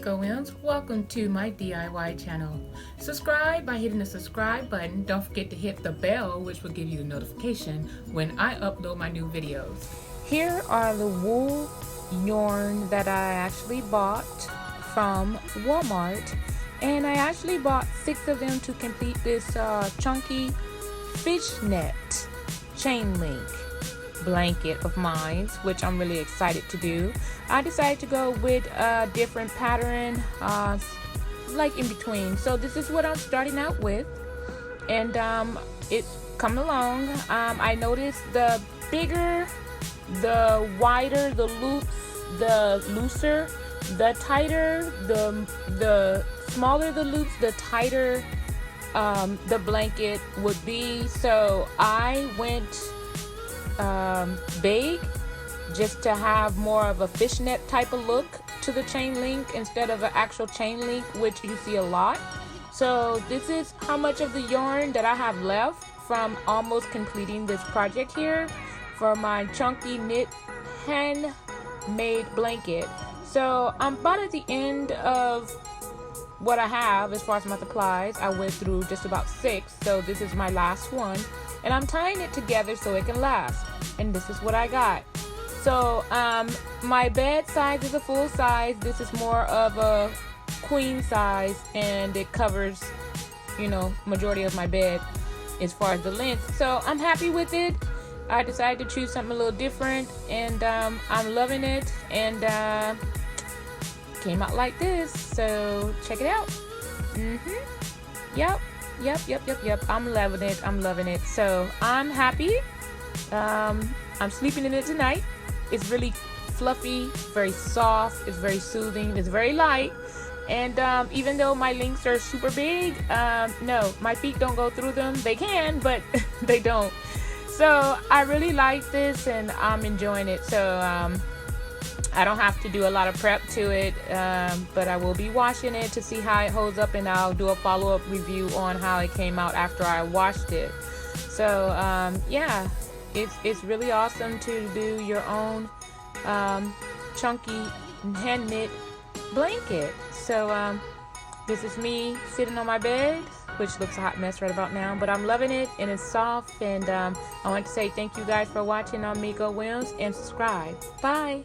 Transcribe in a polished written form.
Miko Williams. Welcome to my DIY channel. Subscribe by hitting the subscribe button. Don't forget to hit the bell, which will give you the notification when I upload my new videos. Here are the wool yarn that I actually bought from Walmart, and I actually bought 6 of them to complete this chunky fishnet chain link blanket of mine, which I'm really excited to do. I decided to go with a different pattern, like in between. So this is what I'm starting out with, and it's coming along. I noticed the bigger, the wider the loops, the looser, the tighter, the smaller the loops, the tighter the blanket would be. So I went big, just to have more of a fishnet type of look to the chain link instead of an actual chain link, which you see a lot. So this is how much of the yarn that I have left from almost completing this project here for my chunky knit handmade blanket. So I'm about at the end of what I have as far as my supplies. I went through just about 6, so this is my last one, and I'm tying it together so it can last. And this is what I got. So my bed size is a full size. This is more of a queen size, and it covers, you know, majority of my bed as far as the length. So I'm happy with it. I decided to choose something a little different, and I'm loving it, and came out like this. So check it out. Yep. I'm loving it. So I'm happy. I'm sleeping in it tonight. It's really fluffy, very soft, it's very soothing, it's very light, and even though my links are super big, no, my feet don't go through them. They can, but they don't. So I really like this, and I'm enjoying it. So I don't have to do a lot of prep to it, but I will be washing it to see how it holds up, and I'll do a follow-up review on how it came out after I washed it. So yeah, it's really awesome to do your own chunky hand knit blanket. So this is me sitting on my bed, which looks a hot mess right about now, but I'm loving it, and it's soft. And I want to say thank you guys for watching on Miko Williams, and subscribe. Bye.